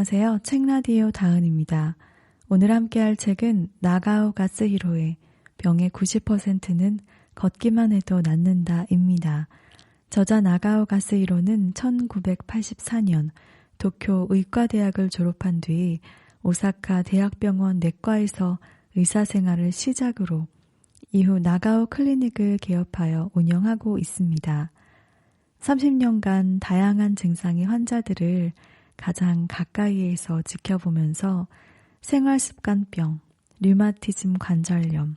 안녕하세요. 책라디오 다은입니다. 오늘 함께할 책은 나가오 가스히로의 병의 90%는 걷기만 해도 낫는다입니다. 저자 나가오 가스히로는 1984년 도쿄 의과대학을 졸업한 뒤 오사카 대학병원 내과에서 의사생활을 시작으로 이후 나가오 클리닉을 개업하여 운영하고 있습니다. 30년간 다양한 증상의 환자들을 가장 가까이에서 지켜보면서 생활습관병, 류마티즘 관절염,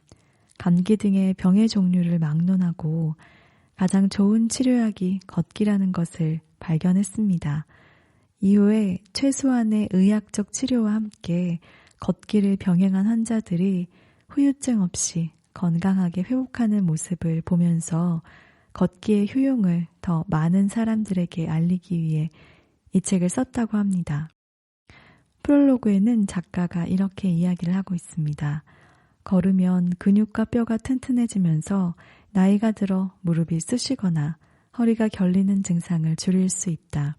감기 등의 병의 종류를 막론하고 가장 좋은 치료약이 걷기라는 것을 발견했습니다. 이후에 최소한의 의학적 치료와 함께 걷기를 병행한 환자들이 후유증 없이 건강하게 회복하는 모습을 보면서 걷기의 효용을 더 많은 사람들에게 알리기 위해 이 책을 썼다고 합니다. 프롤로그에는 작가가 이렇게 이야기를 하고 있습니다. 걸으면 근육과 뼈가 튼튼해지면서 나이가 들어 무릎이 쑤시거나 허리가 결리는 증상을 줄일 수 있다.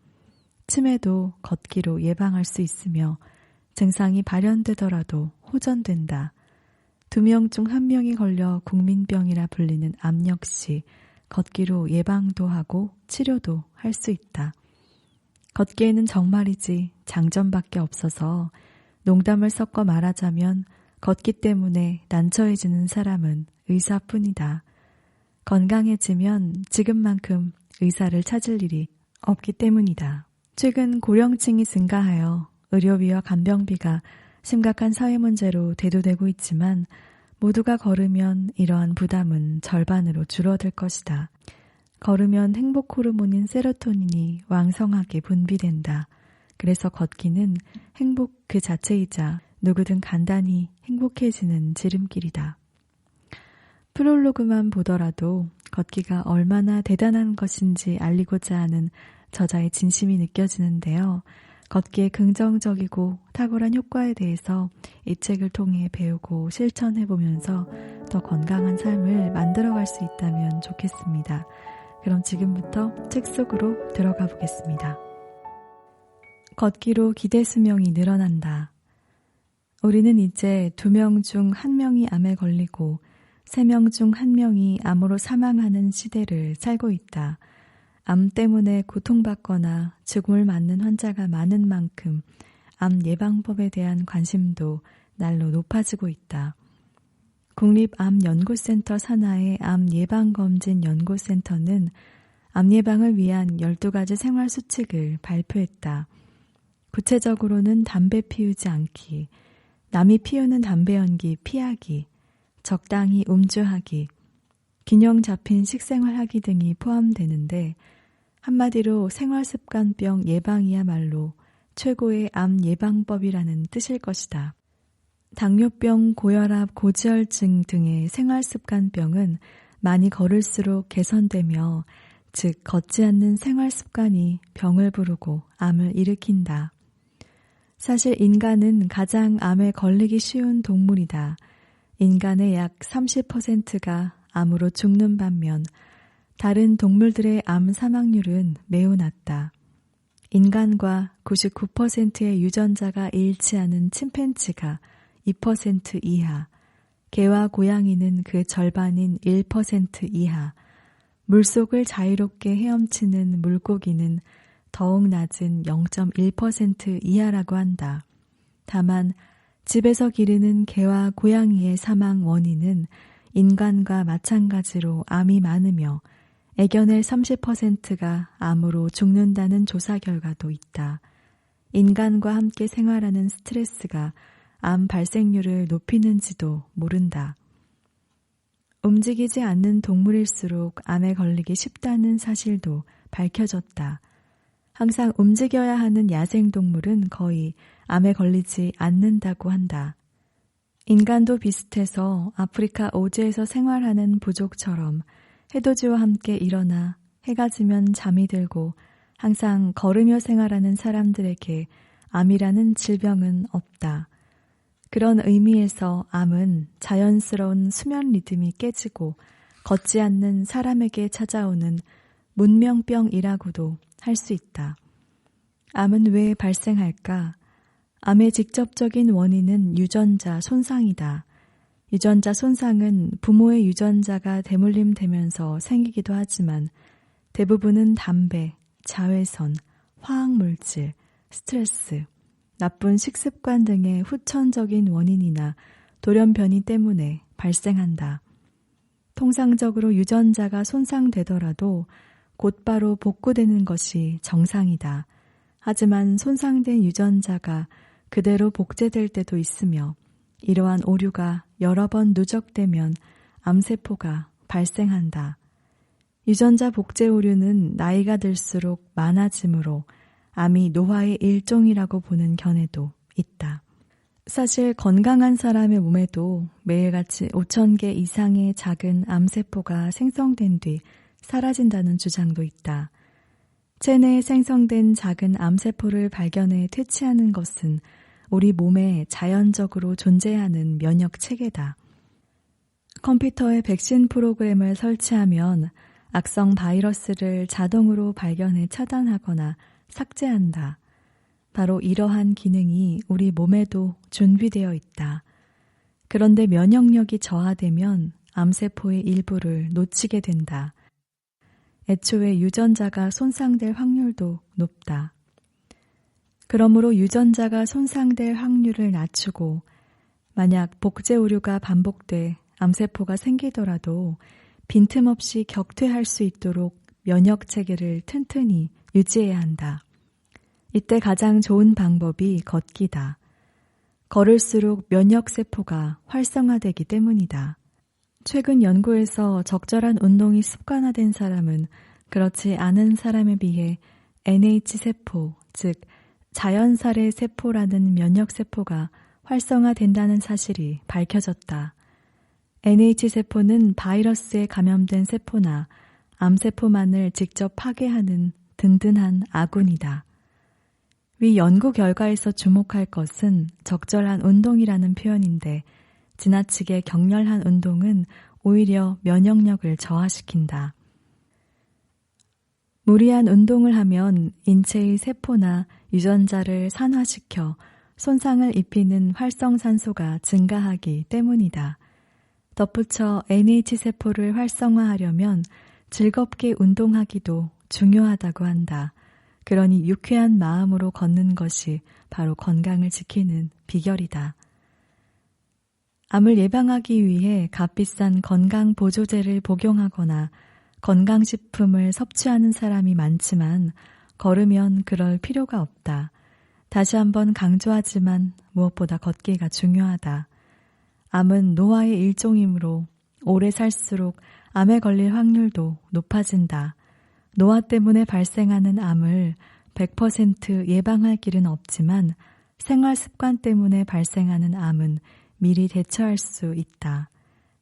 치매도 걷기로 예방할 수 있으며 증상이 발현되더라도 호전된다. 2명 중 1명이 걸려 국민병이라 불리는 암 역시 걷기로 예방도 하고 치료도 할 수 있다. 걷기에는 정말이지 장점밖에 없어서 농담을 섞어 말하자면 걷기 때문에 난처해지는 사람은 의사뿐이다. 건강해지면 지금만큼 의사를 찾을 일이 없기 때문이다. 최근 고령층이 증가하여 의료비와 간병비가 심각한 사회 문제로 대두되고 있지만 모두가 걸으면 이러한 부담은 절반으로 줄어들 것이다. 걸으면 행복 호르몬인 세로토닌이 왕성하게 분비된다. 그래서 걷기는 행복 그 자체이자 누구든 간단히 행복해지는 지름길이다. 프롤로그만 보더라도 걷기가 얼마나 대단한 것인지 알리고자 하는 저자의 진심이 느껴지는데요. 걷기의 긍정적이고 탁월한 효과에 대해서 이 책을 통해 배우고 실천해보면서 더 건강한 삶을 만들어갈 수 있다면 좋겠습니다. 그럼 지금부터 책 속으로 들어가 보겠습니다. 걷기로 기대 수명이 늘어난다. 우리는 이제 2명 중 1명이 암에 걸리고 3명 중 1명이 암으로 사망하는 시대를 살고 있다. 암 때문에 고통받거나 죽음을 맞는 환자가 많은 만큼 암 예방법에 대한 관심도 날로 높아지고 있다. 국립암연구센터 산하의 암예방검진연구센터는 암 예방을 위한 12가지 생활수칙을 발표했다. 구체적으로는 담배 피우지 않기, 남이 피우는 담배 연기 피하기, 적당히 음주하기, 균형 잡힌 식생활하기 등이 포함되는데 한마디로 생활습관병 예방이야말로 최고의 암 예방법이라는 뜻일 것이다. 당뇨병, 고혈압, 고지혈증 등의 생활습관병은 많이 걸을수록 개선되며 즉 걷지 않는 생활습관이 병을 부르고 암을 일으킨다. 사실 인간은 가장 암에 걸리기 쉬운 동물이다. 인간의 약 30%가 암으로 죽는 반면 다른 동물들의 암 사망률은 매우 낮다. 인간과 99%의 유전자가 일치하는 침팬지가 2% 이하, 개와 고양이는 그 절반인 1% 이하, 물속을 자유롭게 헤엄치는 물고기는 더욱 낮은 0.1% 이하라고 한다. 다만 집에서 기르는 개와 고양이의 사망 원인은 인간과 마찬가지로 암이 많으며 애견의 30%가 암으로 죽는다는 조사 결과도 있다. 인간과 함께 생활하는 스트레스가 암 발생률을 높이는지도 모른다. 움직이지 않는 동물일수록 암에 걸리기 쉽다는 사실도 밝혀졌다. 항상 움직여야 하는 야생동물은 거의 암에 걸리지 않는다고 한다. 인간도 비슷해서 아프리카 오지에서 생활하는 부족처럼 해돋이와 함께 일어나 해가 지면 잠이 들고 항상 걸으며 생활하는 사람들에게 암이라는 질병은 없다. 그런 의미에서 암은 자연스러운 수면 리듬이 깨지고 걷지 않는 사람에게 찾아오는 문명병이라고도 할 수 있다. 암은 왜 발생할까? 암의 직접적인 원인은 유전자 손상이다. 유전자 손상은 부모의 유전자가 대물림되면서 생기기도 하지만 대부분은 담배, 자외선, 화학물질, 스트레스, 나쁜 식습관 등의 후천적인 원인이나 돌연변이 때문에 발생한다. 통상적으로 유전자가 손상되더라도 곧바로 복구되는 것이 정상이다. 하지만 손상된 유전자가 그대로 복제될 때도 있으며 이러한 오류가 여러 번 누적되면 암세포가 발생한다. 유전자 복제 오류는 나이가 들수록 많아지므로 암이 노화의 일종이라고 보는 견해도 있다. 사실 건강한 사람의 몸에도 매일같이 5,000개 이상의 작은 암세포가 생성된 뒤 사라진다는 주장도 있다. 체내에 생성된 작은 암세포를 발견해 퇴치하는 것은 우리 몸에 자연적으로 존재하는 면역 체계다. 컴퓨터에 백신 프로그램을 설치하면 악성 바이러스를 자동으로 발견해 차단하거나 삭제한다. 바로 이러한 기능이 우리 몸에도 준비되어 있다. 그런데 면역력이 저하되면 암세포의 일부를 놓치게 된다. 애초에 유전자가 손상될 확률도 높다. 그러므로 유전자가 손상될 확률을 낮추고 만약 복제 오류가 반복돼 암세포가 생기더라도 빈틈없이 격퇴할 수 있도록 면역 체계를 튼튼히 유지해야 한다. 이때 가장 좋은 방법이 걷기다. 걸을수록 면역세포가 활성화되기 때문이다. 최근 연구에서 적절한 운동이 습관화된 사람은 그렇지 않은 사람에 비해 NH세포, 즉 자연살의 세포라는 면역세포가 활성화된다는 사실이 밝혀졌다. NH세포는 바이러스에 감염된 세포나 암세포만을 직접 파괴하는 든든한 아군이다. 위 연구 결과에서 주목할 것은 적절한 운동이라는 표현인데 지나치게 격렬한 운동은 오히려 면역력을 저하시킨다. 무리한 운동을 하면 인체의 세포나 유전자를 산화시켜 손상을 입히는 활성산소가 증가하기 때문이다. 덧붙여 NH세포를 활성화하려면 즐겁게 운동하기도 중요하다고 한다. 그러니 유쾌한 마음으로 걷는 것이 바로 건강을 지키는 비결이다. 암을 예방하기 위해 값비싼 건강보조제를 복용하거나 건강식품을 섭취하는 사람이 많지만 걸으면 그럴 필요가 없다. 다시 한번 강조하지만 무엇보다 걷기가 중요하다. 암은 노화의 일종이므로 오래 살수록 암에 걸릴 확률도 높아진다. 노화 때문에 발생하는 암을 100% 예방할 길은 없지만 생활 습관 때문에 발생하는 암은 미리 대처할 수 있다.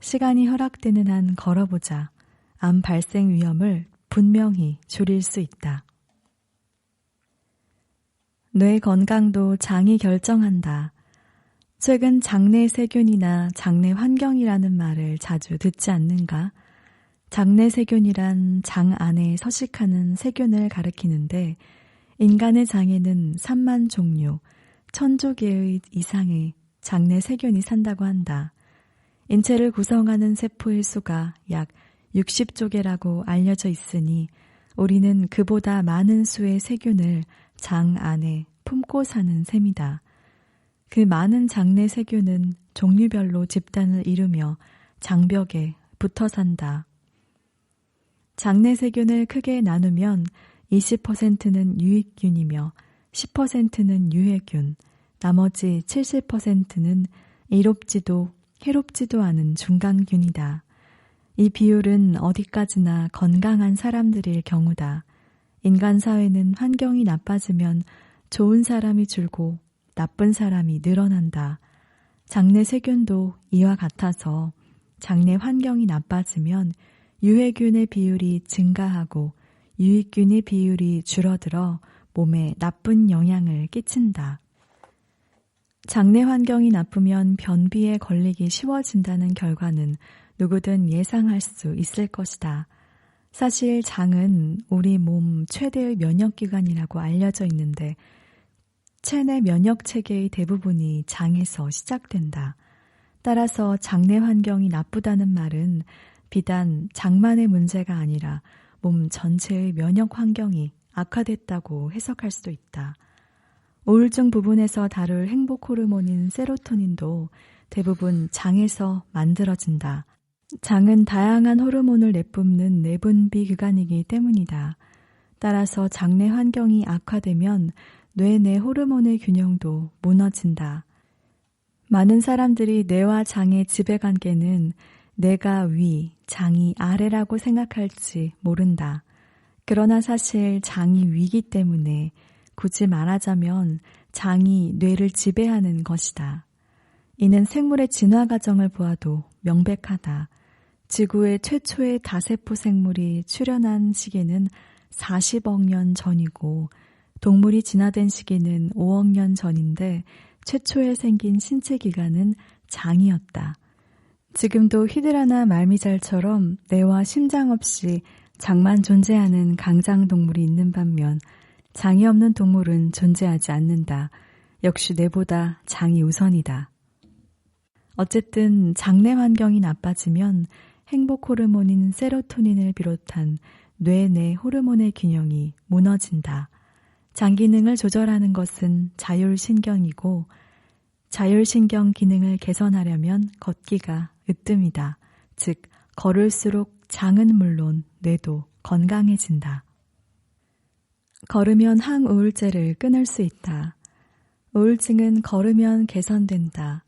시간이 허락되는 한 걸어보자. 암 발생 위험을 분명히 줄일 수 있다. 뇌 건강도 장이 결정한다. 최근 장내 세균이나 장내 환경이라는 말을 자주 듣지 않는가? 장내 세균이란 장 안에 서식하는 세균을 가리키는데 인간의 장에는 3만 종류, 1000조 개의 이상의 장내 세균이 산다고 한다. 인체를 구성하는 세포의 수가 약 60조 개라고 알려져 있으니 우리는 그보다 많은 수의 세균을 장 안에 품고 사는 셈이다. 그 많은 장내 세균은 종류별로 집단을 이루며 장벽에 붙어 산다. 장내 세균을 크게 나누면 20%는 유익균이며 10%는 유해균, 나머지 70%는 이롭지도 해롭지도 않은 중간균이다. 이 비율은 어디까지나 건강한 사람들일 경우다. 인간 사회는 환경이 나빠지면 좋은 사람이 줄고 나쁜 사람이 늘어난다. 장내 세균도 이와 같아서 장내 환경이 나빠지면 유해균의 비율이 증가하고 유익균의 비율이 줄어들어 몸에 나쁜 영향을 끼친다. 장내 환경이 나쁘면 변비에 걸리기 쉬워진다는 결과는 누구든 예상할 수 있을 것이다. 사실 장은 우리 몸 최대의 면역기관이라고 알려져 있는데 체내 면역 체계의 대부분이 장에서 시작된다. 따라서 장내 환경이 나쁘다는 말은 비단 장만의 문제가 아니라 몸 전체의 면역 환경이 악화됐다고 해석할 수도 있다. 우울증 부분에서 다룰 행복 호르몬인 세로토닌도 대부분 장에서 만들어진다. 장은 다양한 호르몬을 내뿜는 내분비 기관이기 때문이다. 따라서 장내 환경이 악화되면 뇌 내 호르몬의 균형도 무너진다. 많은 사람들이 뇌와 장의 지배관계는 뇌가 위, 장이 아래라고 생각할지 모른다. 그러나 사실 장이 위기 때문에 굳이 말하자면 장이 뇌를 지배하는 것이다. 이는 생물의 진화 과정을 보아도 명백하다. 지구의 최초의 다세포 생물이 출현한 시기는 40억 년 전이고 동물이 진화된 시기는 5억 년 전인데 최초에 생긴 신체 기관은 장이었다. 지금도 히드라나 말미잘처럼 뇌와 심장 없이 장만 존재하는 강장동물이 있는 반면 장이 없는 동물은 존재하지 않는다. 역시 뇌보다 장이 우선이다. 어쨌든 장내 환경이 나빠지면 행복 호르몬인 세로토닌을 비롯한 뇌 내 호르몬의 균형이 무너진다. 장 기능을 조절하는 것은 자율신경이고 자율신경 기능을 개선하려면 걷기가 으뜸이다. 즉 걸을수록 장은 물론 뇌도 건강해진다. 걸으면 항우울제를 끊을 수 있다. 우울증은 걸으면 개선된다.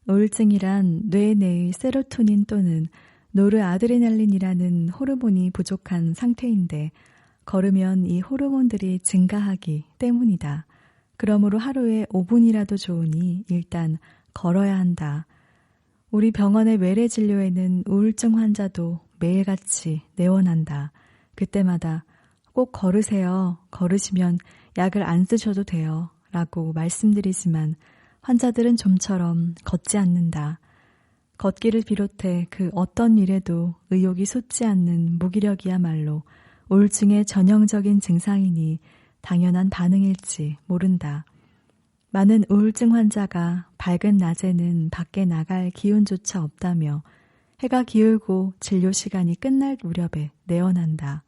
우울증이란 뇌 내의 세로토닌 또는 노르아드레날린이라는 호르몬이 부족한 상태인데 걸으면 이 호르몬들이 증가하기 때문이다. 그러므로 하루에 5분이라도 좋으니 일단 걸어야 한다. 우리 병원의 외래 진료에는 우울증 환자도 매일같이 내원한다. 그때마다 꼭 걸으세요. 걸으시면 약을 안 쓰셔도 돼요. 라고 말씀드리지만 환자들은 좀처럼 걷지 않는다. 걷기를 비롯해 그 어떤 일에도 의욕이 솟지 않는 무기력이야말로 우울증의 전형적인 증상이니 당연한 반응일지 모른다. 많은 우울증 환자가 밝은 낮에는 밖에 나갈 기운조차 없다며 해가 기울고 진료 시간이 끝날 무렵에 내원한다.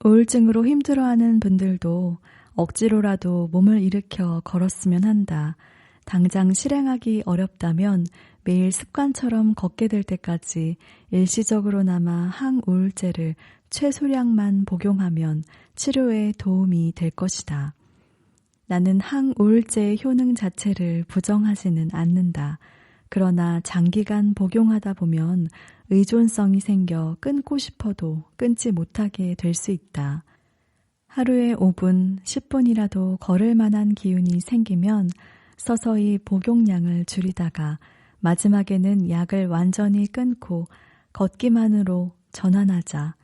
우울증으로 힘들어하는 분들도 억지로라도 몸을 일으켜 걸었으면 한다. 당장 실행하기 어렵다면 매일 습관처럼 걷게 될 때까지 일시적으로나마 항우울제를 최소량만 복용하면 치료에 도움이 될 것이다. 나는 항우울제의 효능 자체를 부정하지는 않는다. 그러나 장기간 복용하다 보면 의존성이 생겨 끊고 싶어도 끊지 못하게 될 수 있다. 하루에 5분, 10분이라도 걸을 만한 기운이 생기면 서서히 복용량을 줄이다가 마지막에는 약을 완전히 끊고 걷기만으로 전환하자.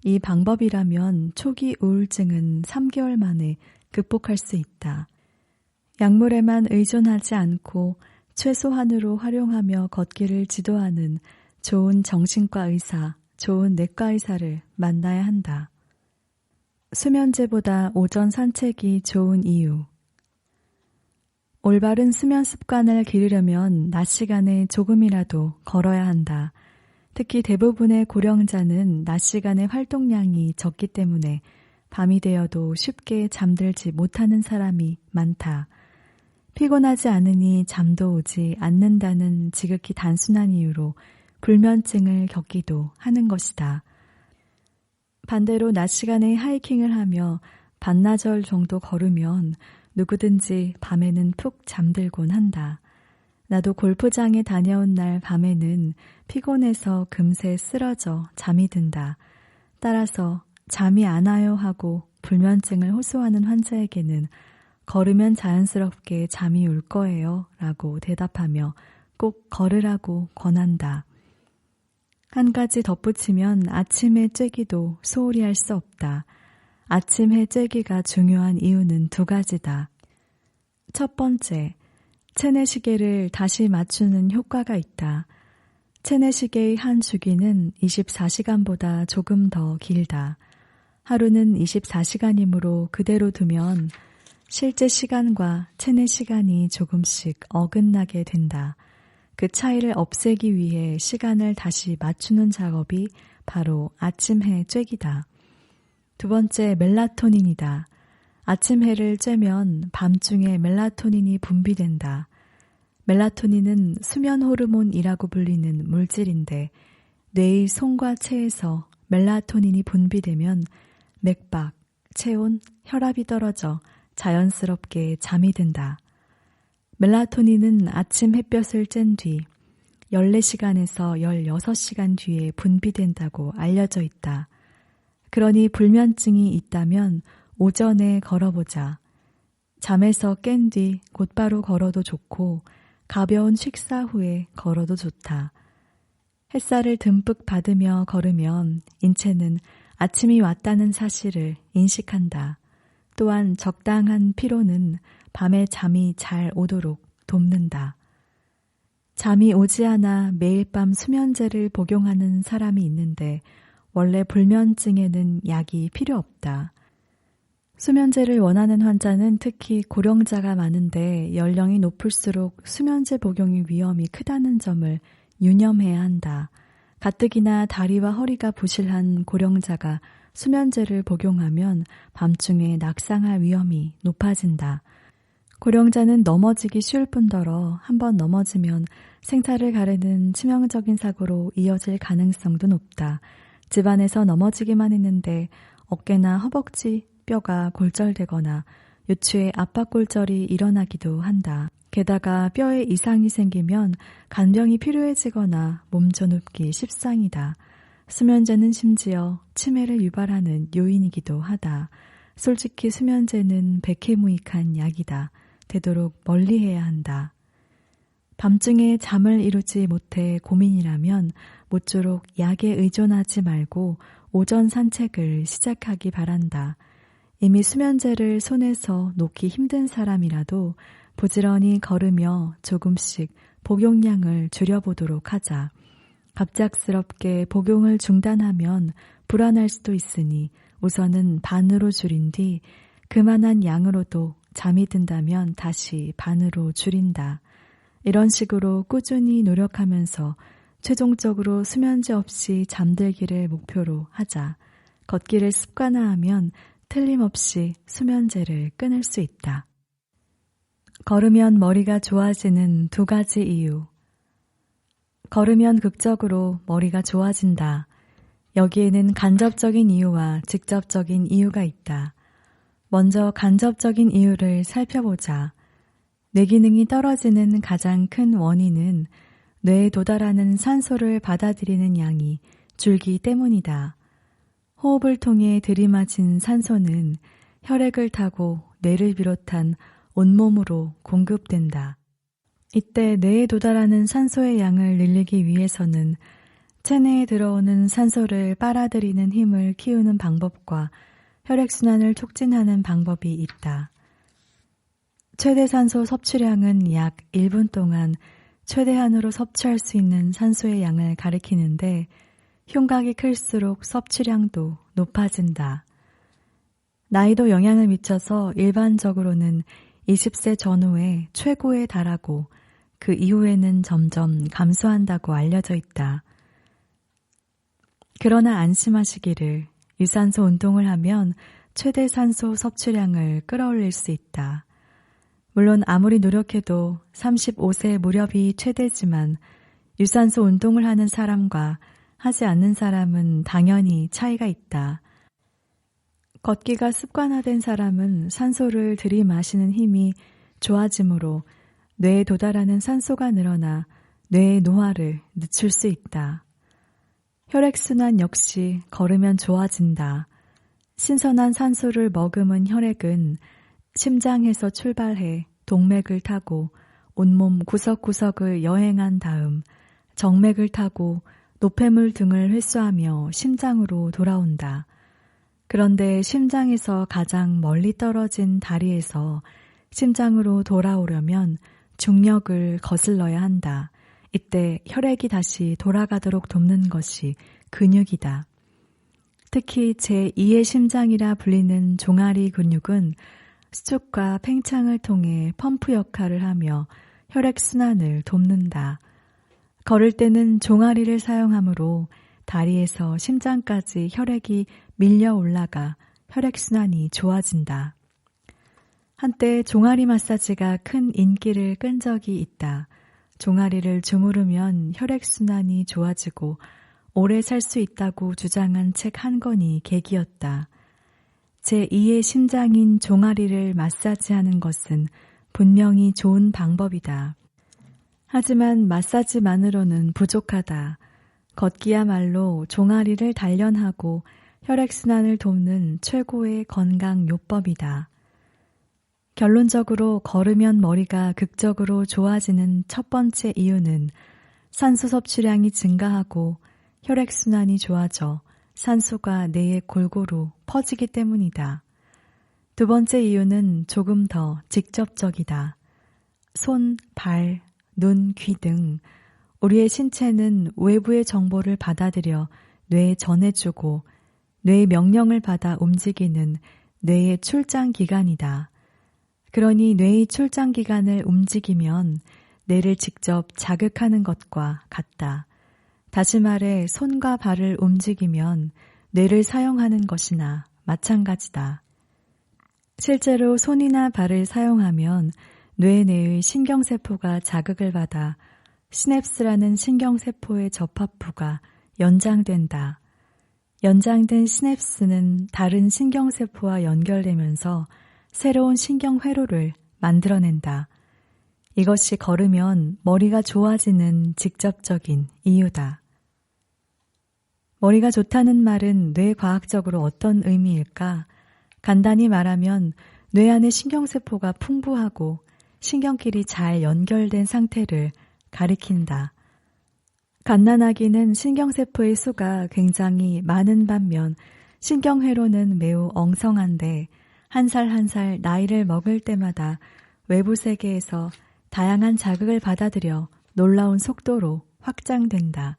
이 방법이라면 초기 우울증은 3개월 만에 극복할 수 있다. 약물에만 의존하지 않고 최소한으로 활용하며 걷기를 지도하는 좋은 정신과 의사, 좋은 내과 의사를 만나야 한다. 수면제보다 오전 산책이 좋은 이유. 올바른 수면 습관을 기르려면 낮 시간에 조금이라도 걸어야 한다. 특히 대부분의 고령자는 낮 시간의 활동량이 적기 때문에 밤이 되어도 쉽게 잠들지 못하는 사람이 많다. 피곤하지 않으니 잠도 오지 않는다는 지극히 단순한 이유로 불면증을 겪기도 하는 것이다. 반대로 낮 시간에 하이킹을 하며 반나절 정도 걸으면 누구든지 밤에는 푹 잠들곤 한다. 나도 골프장에 다녀온 날 밤에는 피곤해서 금세 쓰러져 잠이 든다. 따라서 잠이 안 와요 하고 불면증을 호소하는 환자에게는 걸으면 자연스럽게 잠이 올 거예요 라고 대답하며 꼭 걸으라고 권한다. 한 가지 덧붙이면 아침에 쬐기도 소홀히 할 수 없다. 아침 해 쬐기가 중요한 이유는 2가지다. 첫 번째, 체내시계를 다시 맞추는 효과가 있다. 체내시계의 한 주기는 24시간보다 조금 더 길다. 하루는 24시간이므로 그대로 두면 실제 시간과 체내 시간이 조금씩 어긋나게 된다. 그 차이를 없애기 위해 시간을 다시 맞추는 작업이 바로 아침해 쬐기다. 두 번째, 멜라토닌이다. 아침해를 쬐면 밤중에 멜라토닌이 분비된다. 멜라토닌은 수면 호르몬이라고 불리는 물질인데 뇌의 손과 체에서 멜라토닌이 분비되면 맥박, 체온, 혈압이 떨어져 자연스럽게 잠이 든다. 멜라토닌은 아침 햇볕을 쬐은 뒤 14시간에서 16시간 뒤에 분비된다고 알려져 있다. 그러니 불면증이 있다면 오전에 걸어보자. 잠에서 깬 뒤 곧바로 걸어도 좋고 가벼운 식사 후에 걸어도 좋다. 햇살을 듬뿍 받으며 걸으면 인체는 아침이 왔다는 사실을 인식한다. 또한 적당한 피로는 밤에 잠이 잘 오도록 돕는다. 잠이 오지 않아 매일 밤 수면제를 복용하는 사람이 있는데 원래 불면증에는 약이 필요 없다. 수면제를 원하는 환자는 특히 고령자가 많은데 연령이 높을수록 수면제 복용의 위험이 크다는 점을 유념해야 한다. 가뜩이나 다리와 허리가 부실한 고령자가 수면제를 복용하면 밤중에 낙상할 위험이 높아진다. 고령자는 넘어지기 쉬울 뿐더러 한번 넘어지면 생사를 가르는 치명적인 사고로 이어질 가능성도 높다. 집안에서 넘어지기만 했는데 어깨나 허벅지 뼈가 골절되거나 요추에 압박골절이 일어나기도 한다. 게다가 뼈에 이상이 생기면 간병이 필요해지거나 몸져눕기 십상이다. 수면제는 심지어 치매를 유발하는 요인이기도 하다. 솔직히 수면제는 백해무익한 약이다. 되도록 멀리해야 한다. 밤중에 잠을 이루지 못해 고민이라면 모쪼록 약에 의존하지 말고 오전 산책을 시작하기 바란다. 이미 수면제를 손에서 놓기 힘든 사람이라도 부지런히 걸으며 조금씩 복용량을 줄여보도록 하자. 갑작스럽게 복용을 중단하면 불안할 수도 있으니 우선은 반으로 줄인 뒤 그만한 양으로도 잠이 든다면 다시 반으로 줄인다. 이런 식으로 꾸준히 노력하면서 최종적으로 수면제 없이 잠들기를 목표로 하자. 걷기를 습관화하면 틀림없이 수면제를 끊을 수 있다. 걸으면 머리가 좋아지는 2가지 이유. 걸으면 극적으로 머리가 좋아진다. 여기에는 간접적인 이유와 직접적인 이유가 있다. 먼저 간접적인 이유를 살펴보자. 뇌 기능이 떨어지는 가장 큰 원인은 뇌에 도달하는 산소를 받아들이는 양이 줄기 때문이다. 호흡을 통해 들이마신 산소는 혈액을 타고 뇌를 비롯한 온몸으로 공급된다. 이때 뇌에 도달하는 산소의 양을 늘리기 위해서는 체내에 들어오는 산소를 빨아들이는 힘을 키우는 방법과 혈액순환을 촉진하는 방법이 있다. 최대 산소 섭취량은 약 1분 동안 최대한으로 섭취할 수 있는 산소의 양을 가리키는데 흉곽이 클수록 섭취량도 높아진다. 나이도 영향을 미쳐서 일반적으로는 20세 전후에 최고에 달하고 그 이후에는 점점 감소한다고 알려져 있다. 그러나 안심하시기를 유산소 운동을 하면 최대 산소 섭취량을 끌어올릴 수 있다. 물론 아무리 노력해도 35세 무렵이 최대지만 유산소 운동을 하는 사람과 하지 않는 사람은 당연히 차이가 있다. 걷기가 습관화된 사람은 산소를 들이마시는 힘이 좋아지므로 뇌에 도달하는 산소가 늘어나 뇌의 노화를 늦출 수 있다. 혈액순환 역시 걸으면 좋아진다. 신선한 산소를 머금은 혈액은 심장에서 출발해 동맥을 타고 온몸 구석구석을 여행한 다음 정맥을 타고 노폐물 등을 흡수하며 심장으로 돌아온다. 그런데 심장에서 가장 멀리 떨어진 다리에서 심장으로 돌아오려면 중력을 거슬러야 한다. 이때 혈액이 다시 돌아가도록 돕는 것이 근육이다. 특히 제2의 심장이라 불리는 종아리 근육은 수축과 팽창을 통해 펌프 역할을 하며 혈액순환을 돕는다. 걸을 때는 종아리를 사용하므로 다리에서 심장까지 혈액이 밀려 올라가 혈액순환이 좋아진다. 한때 종아리 마사지가 큰 인기를 끈 적이 있다. 종아리를 주무르면 혈액순환이 좋아지고 오래 살 수 있다고 주장한 책 한 권이 계기였다. 제2의 심장인 종아리를 마사지하는 것은 분명히 좋은 방법이다. 하지만 마사지만으로는 부족하다. 걷기야말로 종아리를 단련하고 혈액순환을 돕는 최고의 건강 요법이다. 결론적으로 걸으면 머리가 극적으로 좋아지는 첫 번째 이유는 산소 섭취량이 증가하고 혈액순환이 좋아져 산소가 뇌에 골고루 퍼지기 때문이다. 두 번째 이유는 조금 더 직접적이다. 손, 발, 눈, 귀 등 우리의 신체는 외부의 정보를 받아들여 뇌에 전해주고 뇌의 명령을 받아 움직이는 뇌의 출장기관이다. 그러니 뇌의 출장기관을 움직이면 뇌를 직접 자극하는 것과 같다. 다시 말해 손과 발을 움직이면 뇌를 사용하는 것이나 마찬가지다. 실제로 손이나 발을 사용하면 뇌 내의 신경세포가 자극을 받아 시냅스라는 신경세포의 접합부가 연장된다. 연장된 시냅스는 다른 신경세포와 연결되면서 새로운 신경회로를 만들어낸다. 이것이 걸으면 머리가 좋아지는 직접적인 이유다. 머리가 좋다는 말은 뇌과학적으로 어떤 의미일까? 간단히 말하면 뇌 안의 신경세포가 풍부하고 신경끼리 잘 연결된 상태를 가리킨다. 갓난아기는 신경세포의 수가 굉장히 많은 반면 신경회로는 매우 엉성한데 한 살 한 살 나이를 먹을 때마다 외부 세계에서 다양한 자극을 받아들여 놀라운 속도로 확장된다.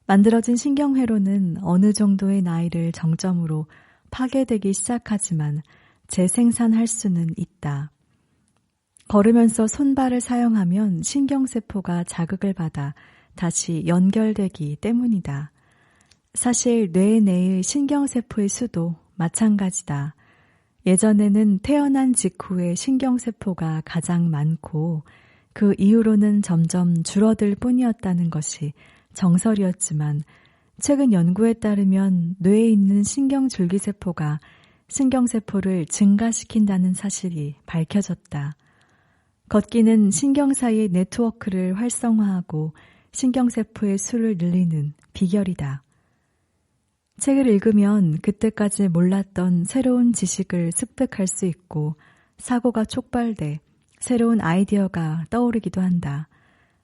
만들어진 신경회로는 어느 정도의 나이를 정점으로 파괴되기 시작하지만 재생산할 수는 있다. 걸으면서 손발을 사용하면 신경세포가 자극을 받아 다시 연결되기 때문이다. 사실 뇌 내의 신경세포의 수도 마찬가지다. 예전에는 태어난 직후에 신경세포가 가장 많고 그 이후로는 점점 줄어들 뿐이었다는 것이 정설이었지만 최근 연구에 따르면 뇌에 있는 신경줄기세포가 신경세포를 증가시킨다는 사실이 밝혀졌다. 걷기는 신경 사이의 네트워크를 활성화하고 신경세포의 수를 늘리는 비결이다. 책을 읽으면 그때까지 몰랐던 새로운 지식을 습득할 수 있고 사고가 촉발돼 새로운 아이디어가 떠오르기도 한다.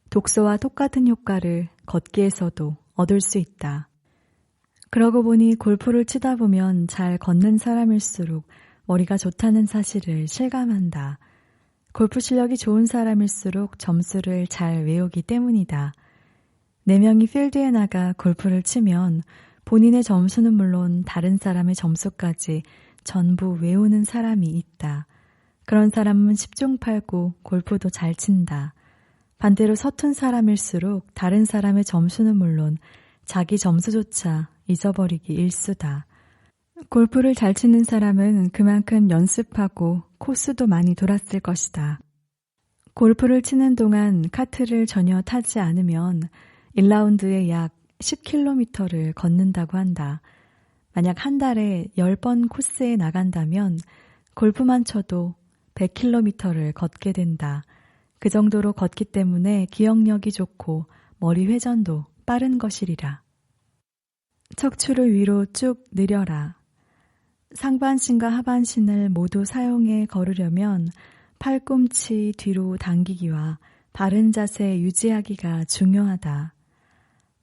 독서와 똑같은 효과를 걷기에서도 얻을 수 있다. 그러고 보니 골프를 치다 보면 잘 걷는 사람일수록 머리가 좋다는 사실을 실감한다. 골프 실력이 좋은 사람일수록 점수를 잘 외우기 때문이다. 4명이 필드에 나가 골프를 치면 본인의 점수는 물론 다른 사람의 점수까지 전부 외우는 사람이 있다. 그런 사람은 10중 8구 골프도 잘 친다. 반대로 서툰 사람일수록 다른 사람의 점수는 물론 자기 점수조차 잊어버리기 일쑤다. 골프를 잘 치는 사람은 그만큼 연습하고 코스도 많이 돌았을 것이다. 골프를 치는 동안 카트를 전혀 타지 않으면 1라운드에 약 10km를 걷는다고 한다. 만약 한 달에 10번 코스에 나간다면 골프만 쳐도 100km를 걷게 된다. 그 정도로 걷기 때문에 기억력이 좋고 머리 회전도 빠른 것이리라. 척추를 위로 쭉 늘려라. 상반신과 하반신을 모두 사용해 걸으려면 팔꿈치 뒤로 당기기와 바른 자세 유지하기가 중요하다.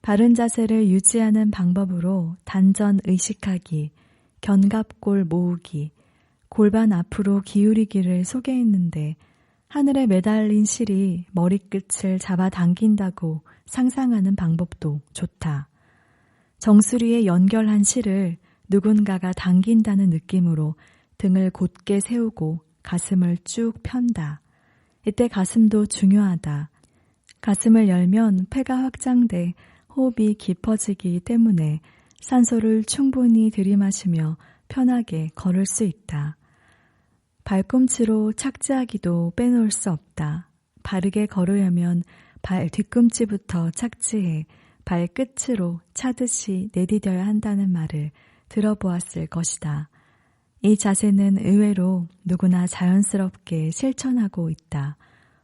바른 자세를 유지하는 방법으로 단전 의식하기, 견갑골 모으기, 골반 앞으로 기울이기를 소개했는데 하늘에 매달린 실이 머리끝을 잡아당긴다고 상상하는 방법도 좋다. 정수리에 연결한 실을 누군가가 당긴다는 느낌으로 등을 곧게 세우고 가슴을 쭉 편다. 이때 가슴도 중요하다. 가슴을 열면 폐가 확장돼 호흡이 깊어지기 때문에 산소를 충분히 들이마시며 편하게 걸을 수 있다. 발꿈치로 착지하기도 빼놓을 수 없다. 바르게 걸으려면 발 뒤꿈치부터 착지해 발끝으로 차듯이 내디뎌야 한다는 말을 들어보았을 것이다. 이 자세는 의외로 누구나 자연스럽게 실천하고 있다.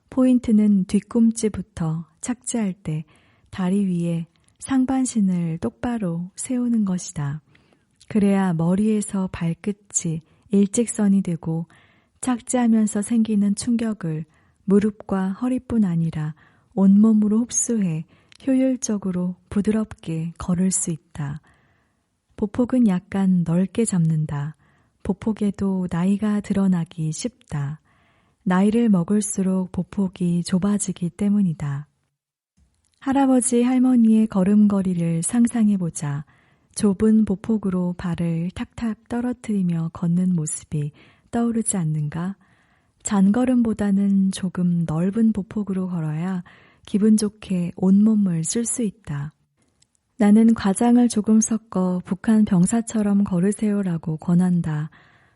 포인트는 뒤꿈치부터 착지할 때 다리 위에 상반신을 똑바로 세우는 것이다. 그래야 머리에서 발끝이 일직선이 되고 착지하면서 생기는 충격을 무릎과 허리뿐 아니라 온몸으로 흡수해 효율적으로 부드럽게 걸을 수 있다. 보폭은 약간 넓게 잡는다. 보폭에도 나이가 드러나기 쉽다. 나이를 먹을수록 보폭이 좁아지기 때문이다. 할아버지 할머니의 걸음걸이를 상상해보자. 좁은 보폭으로 발을 탁탁 떨어뜨리며 걷는 모습이 떠오르지 않는가? 잔걸음보다는 조금 넓은 보폭으로 걸어야 기분 좋게 온몸을 쓸 수 있다. 나는 과장을 조금 섞어 북한 병사처럼 걸으세요라고 권한다.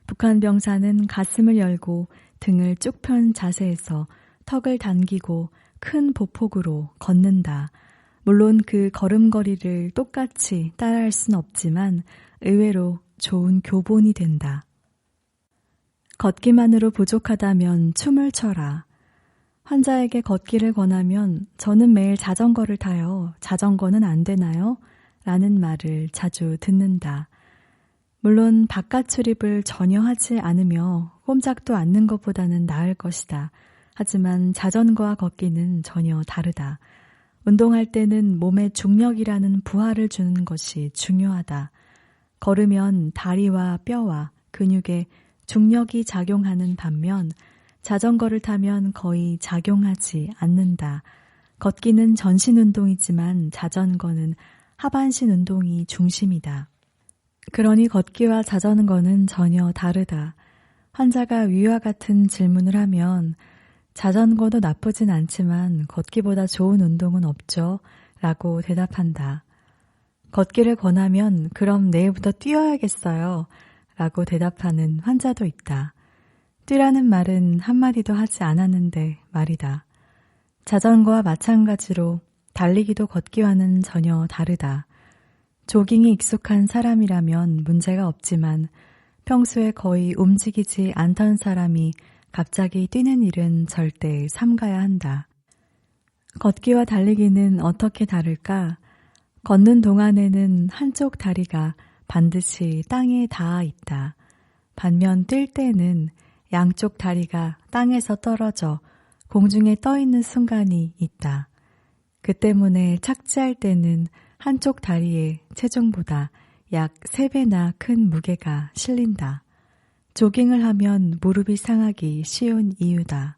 북한 병사는 가슴을 열고 등을 쭉 편 자세에서 턱을 당기고 큰 보폭으로 걷는다. 물론 그 걸음걸이를 똑같이 따라할 순 없지만 의외로 좋은 교본이 된다. 걷기만으로 부족하다면 춤을 춰라. 환자에게 걷기를 권하면 저는 매일 자전거를 타요. 자전거는 안 되나요? 라는 말을 자주 듣는다. 물론 바깥 출입을 전혀 하지 않으며 꼼짝도 않는 것보다는 나을 것이다. 하지만 자전거와 걷기는 전혀 다르다. 운동할 때는 몸에 중력이라는 부하를 주는 것이 중요하다. 걸으면 다리와 뼈와 근육에 중력이 작용하는 반면 자전거를 타면 거의 작용하지 않는다. 걷기는 전신 운동이지만 자전거는 하반신 운동이 중심이다. 그러니 걷기와 자전거는 전혀 다르다. 환자가 위와 같은 질문을 하면 자전거도 나쁘진 않지만 걷기보다 좋은 운동은 없죠? 라고 대답한다. 걷기를 권하면 그럼 내일부터 뛰어야겠어요. 라고 대답하는 환자도 있다. 뛰라는 말은 한마디도 하지 않았는데 말이다. 자전거와 마찬가지로 달리기도 걷기와는 전혀 다르다. 조깅이 익숙한 사람이라면 문제가 없지만 평소에 거의 움직이지 않던 사람이 갑자기 뛰는 일은 절대 삼가야 한다. 걷기와 달리기는 어떻게 다를까? 걷는 동안에는 한쪽 다리가 반드시 땅에 닿아 있다. 반면 뛸 때는 양쪽 다리가 땅에서 떨어져 공중에 떠 있는 순간이 있다. 그 때문에 착지할 때는 한쪽 다리의 체중보다 약 3배나 큰 무게가 실린다. 조깅을 하면 무릎이 상하기 쉬운 이유다.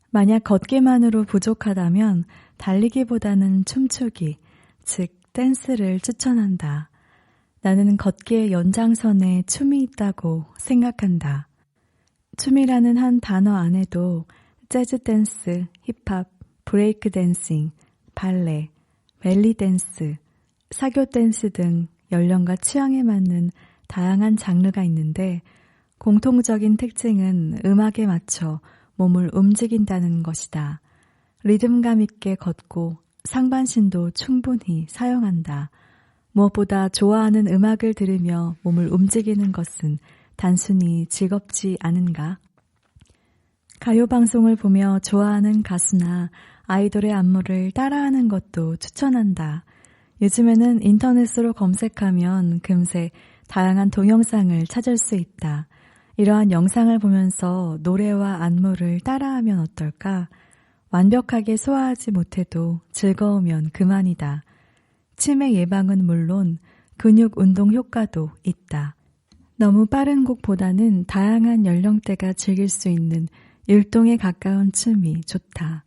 만약 걷기만으로 부족하다면 달리기보다는 춤추기, 즉 댄스를 추천한다. 나는 걷기의 연장선에 춤이 있다고 생각한다. 춤이라는 한 단어 안에도 재즈 댄스, 힙합, 브레이크 댄싱, 발레, 벨리 댄스, 사교 댄스 등 연령과 취향에 맞는 다양한 장르가 있는데 공통적인 특징은 음악에 맞춰 몸을 움직인다는 것이다. 리듬감 있게 걷고 상반신도 충분히 사용한다. 무엇보다 좋아하는 음악을 들으며 몸을 움직이는 것은 단순히 즐겁지 않은가? 가요방송을 보며 좋아하는 가수나 아이돌의 안무를 따라하는 것도 추천한다. 요즘에는 인터넷으로 검색하면 금세 다양한 동영상을 찾을 수 있다. 이러한 영상을 보면서 노래와 안무를 따라하면 어떨까? 완벽하게 소화하지 못해도 즐거우면 그만이다. 치매 예방은 물론 근육 운동 효과도 있다. 너무 빠른 곡보다는 다양한 연령대가 즐길 수 있는 율동에 가까운 춤이 좋다.